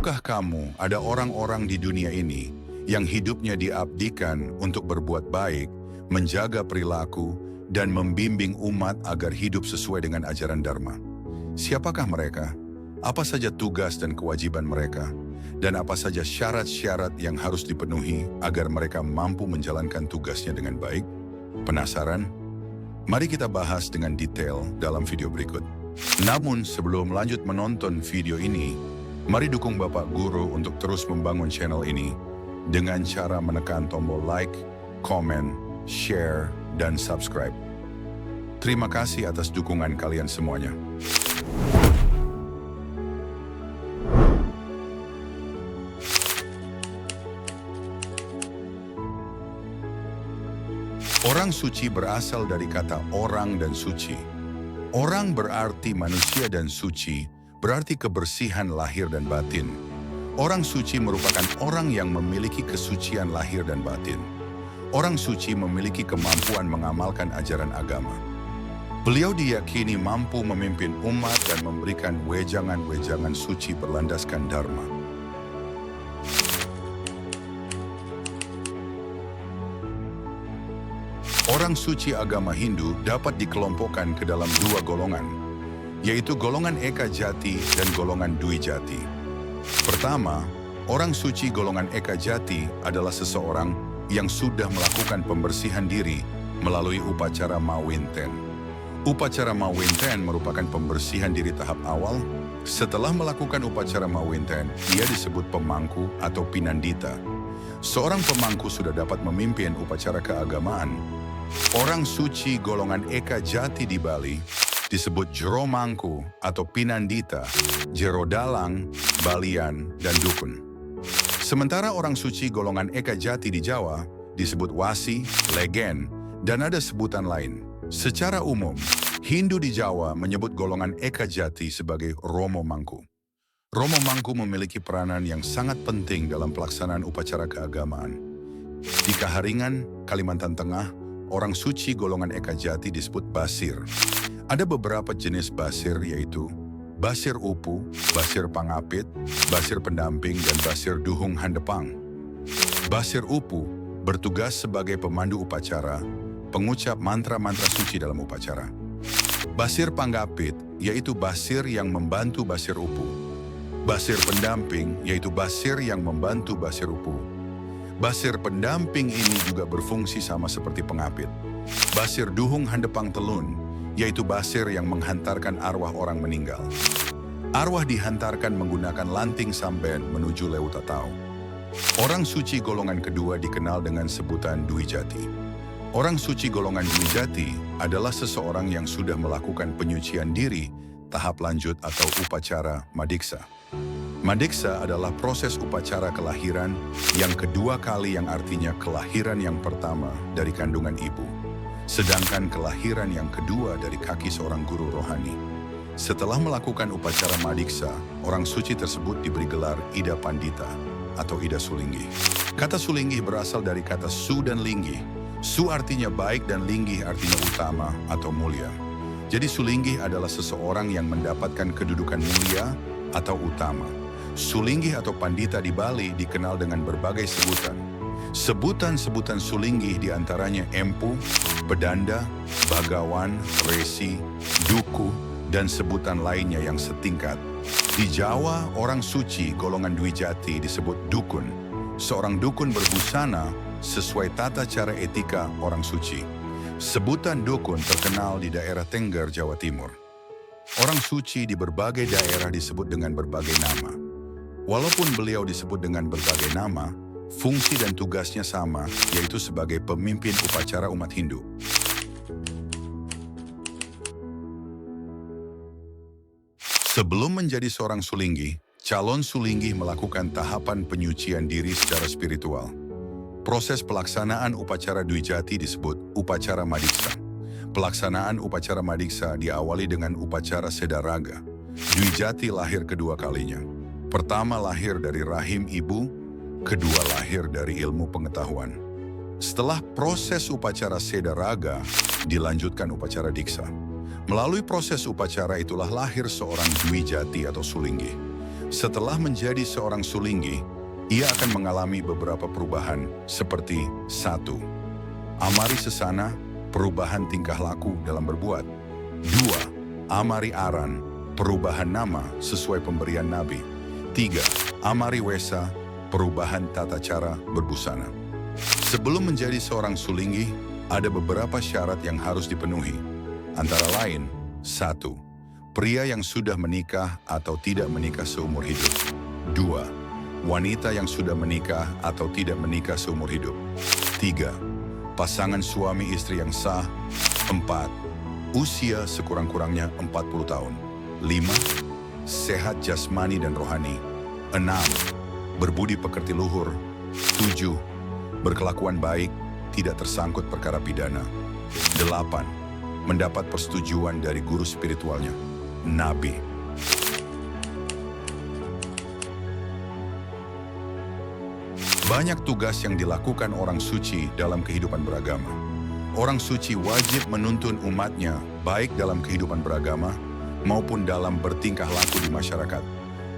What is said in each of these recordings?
Tahukah kamu ada orang-orang di dunia ini yang hidupnya diabdikan untuk berbuat baik, menjaga perilaku, dan membimbing umat agar hidup sesuai dengan ajaran Dharma? Siapakah mereka? Apa saja tugas dan kewajiban mereka? Dan apa saja syarat-syarat yang harus dipenuhi agar mereka mampu menjalankan tugasnya dengan baik? Penasaran? Mari kita bahas dengan detail dalam video berikut. Namun sebelum lanjut menonton video ini, mari dukung Bapak Guru untuk terus membangun channel ini dengan cara menekan tombol like, comment, share, dan subscribe. Terima kasih atas dukungan kalian semuanya. Orang suci berasal dari kata orang dan suci. Orang berarti manusia dan suci berarti kebersihan lahir dan batin. Orang suci merupakan orang yang memiliki kesucian lahir dan batin. Orang suci memiliki kemampuan mengamalkan ajaran agama. Beliau diyakini mampu memimpin umat dan memberikan wejangan-wejangan suci berlandaskan Dharma. Orang suci agama Hindu dapat dikelompokkan ke dalam dua golongan, yaitu golongan Eka Jati dan golongan Dwi Jati. Pertama, orang suci golongan Eka Jati adalah seseorang yang sudah melakukan pembersihan diri melalui upacara Mawinten. Upacara Mawinten merupakan pembersihan diri tahap awal. Setelah melakukan upacara Mawinten, ia disebut pemangku atau pinandita. Seorang pemangku sudah dapat memimpin upacara keagamaan. Orang suci golongan Eka Jati di Bali disebut Jero Mangku atau Pinandita, Jero Dalang, Balian, dan Dukun. Sementara orang suci golongan Eka Jati di Jawa disebut Wasi, Legen, dan ada sebutan lain. Secara umum, Hindu di Jawa menyebut golongan Eka Jati sebagai Romo Mangku. Romo Mangku memiliki peranan yang sangat penting dalam pelaksanaan upacara keagamaan. Di Kaharingan, Kalimantan Tengah, orang suci golongan Eka Jati disebut Basir. Ada beberapa jenis Basir yaitu Basir Upu, Basir Pangapit, Basir Pendamping, dan Basir Duhung Handepang. Basir Upu bertugas sebagai pemandu upacara, pengucap mantra-mantra suci dalam upacara. Basir Panggapit yaitu Basir yang membantu Basir Upu. Basir Pendamping yaitu Basir yang membantu Basir Upu. Basir pendamping ini juga berfungsi sama seperti pengapit. Basir Duhung Handepang Telun, yaitu basir yang menghantarkan arwah orang meninggal. Arwah dihantarkan menggunakan lanting samben menuju Leutatau. Orang suci golongan kedua dikenal dengan sebutan Dwi Jati. Orang suci golongan Dwi Jati adalah seseorang yang sudah melakukan penyucian diri tahap lanjut atau upacara Madiksa. Madiksa adalah proses upacara kelahiran yang kedua kali, yang artinya kelahiran yang pertama dari kandungan ibu, sedangkan kelahiran yang kedua dari kaki seorang guru rohani. Setelah melakukan upacara Madiksa, orang suci tersebut diberi gelar Ida Pandita atau Ida Sulinggi. Kata Sulinggi berasal dari kata Su dan Linggi. Su artinya baik dan Linggi artinya utama atau mulia. Jadi Sulinggi adalah seseorang yang mendapatkan kedudukan mulia atau utama. Sulinggi atau Pandita di Bali dikenal dengan berbagai sebutan. Sebutan-sebutan Sulinggi diantaranya Empu, Pedanda, Bagawan, Resi, Duku, dan sebutan lainnya yang setingkat. Di Jawa, orang suci golongan Dwi Jati disebut Dukun. Seorang dukun berbusana sesuai tata cara etika orang suci. Sebutan Dukun terkenal di daerah Tengger, Jawa Timur. Orang suci di berbagai daerah disebut dengan berbagai nama. Walaupun beliau disebut dengan berbagai nama, fungsi dan tugasnya sama, yaitu sebagai pemimpin upacara umat Hindu. Sebelum menjadi seorang Sulinggi, calon Sulinggi melakukan tahapan penyucian diri secara spiritual. Proses pelaksanaan upacara Dwi Jati disebut upacara Madiksa. Pelaksanaan upacara Madiksa diawali dengan upacara Sedaraga. Dwi Jati lahir kedua kalinya. Pertama lahir dari rahim ibu, kedua lahir dari ilmu pengetahuan. Setelah proses upacara Sedaraga, dilanjutkan upacara Diksa. Melalui proses upacara itulah lahir seorang Dwi Jati atau Sulinggi. Setelah menjadi seorang sulinggi, ia akan mengalami beberapa perubahan seperti 1. Amari sesana, perubahan tingkah laku dalam berbuat. 2. Amari aran, perubahan nama sesuai pemberian nabi. 3. Amari wesa, perubahan tata cara berbusana. Sebelum menjadi seorang sulinggi, ada beberapa syarat yang harus dipenuhi. Antara lain, 1. Pria yang sudah menikah atau tidak menikah seumur hidup. 2. Wanita yang sudah menikah atau tidak menikah seumur hidup. 3. Pasangan suami istri yang sah. 4. Usia sekurang-kurangnya 40 tahun. 5. Sehat jasmani dan rohani. 6. Berbudi pekerti luhur. 7. Berkelakuan baik, tidak tersangkut perkara pidana. 8. Mendapat persetujuan dari guru spiritualnya, nabi. Banyak tugas yang dilakukan orang suci dalam kehidupan beragama. Orang suci wajib menuntun umatnya baik dalam kehidupan beragama maupun dalam bertingkah laku di masyarakat.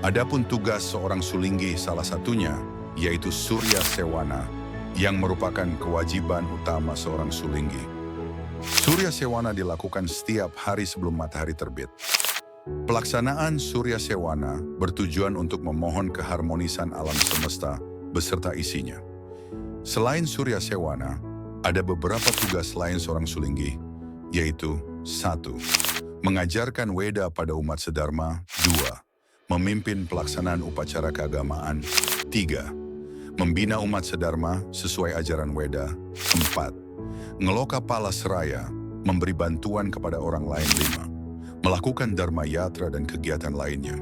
Adapun tugas seorang sulinggi salah satunya yaitu Surya Sewana yang merupakan kewajiban utama seorang sulinggi. Surya Sewana dilakukan setiap hari sebelum matahari terbit. Pelaksanaan Surya Sewana bertujuan untuk memohon keharmonisan alam semesta beserta isinya. Selain Surya Sewana, ada beberapa tugas lain seorang sulinggi, yaitu 1. Mengajarkan Weda pada umat sedharma. 2. Memimpin pelaksanaan upacara keagamaan. 3. Membina umat sedharma sesuai ajaran Weda. 4. Ngeloka pala seraya, memberi bantuan kepada orang lain. 5. Melakukan dharma yatra dan kegiatan lainnya.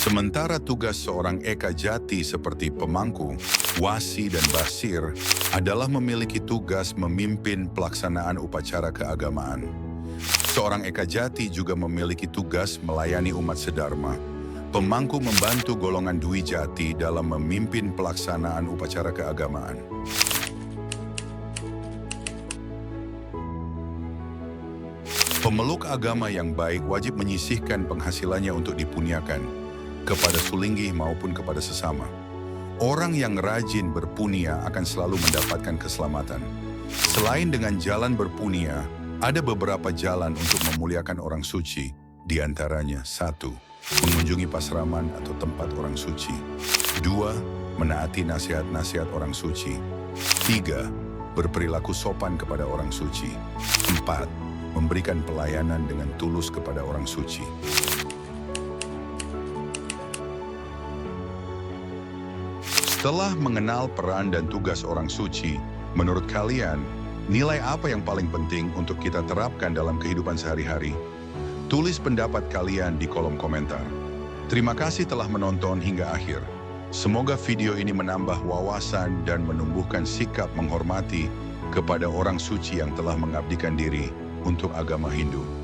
Sementara tugas seorang Eka Jati seperti pemangku, wasi, dan basir adalah memiliki tugas memimpin pelaksanaan upacara keagamaan. Seorang Eka Jati juga memiliki tugas melayani umat sedharma. Pemangku membantu golongan Dwi Jati dalam memimpin pelaksanaan upacara keagamaan. Pemeluk agama yang baik wajib menyisihkan penghasilannya untuk dipunyakan kepada sulinggi maupun kepada sesama. Orang yang rajin berpunia akan selalu mendapatkan keselamatan. Selain dengan jalan berpunia, ada beberapa jalan untuk memuliakan orang suci, di antaranya 1. Mengunjungi pasraman atau tempat orang suci. 2. Menaati nasihat-nasihat orang suci. 3. Berperilaku sopan kepada orang suci. 4. Memberikan pelayanan dengan tulus kepada orang suci. Setelah mengenal peran dan tugas orang suci, menurut kalian, nilai apa yang paling penting untuk kita terapkan dalam kehidupan sehari-hari? Tulis pendapat kalian di kolom komentar. Terima kasih telah menonton hingga akhir. Semoga video ini menambah wawasan dan menumbuhkan sikap menghormati kepada orang suci yang telah mengabdikan diri untuk agama Hindu.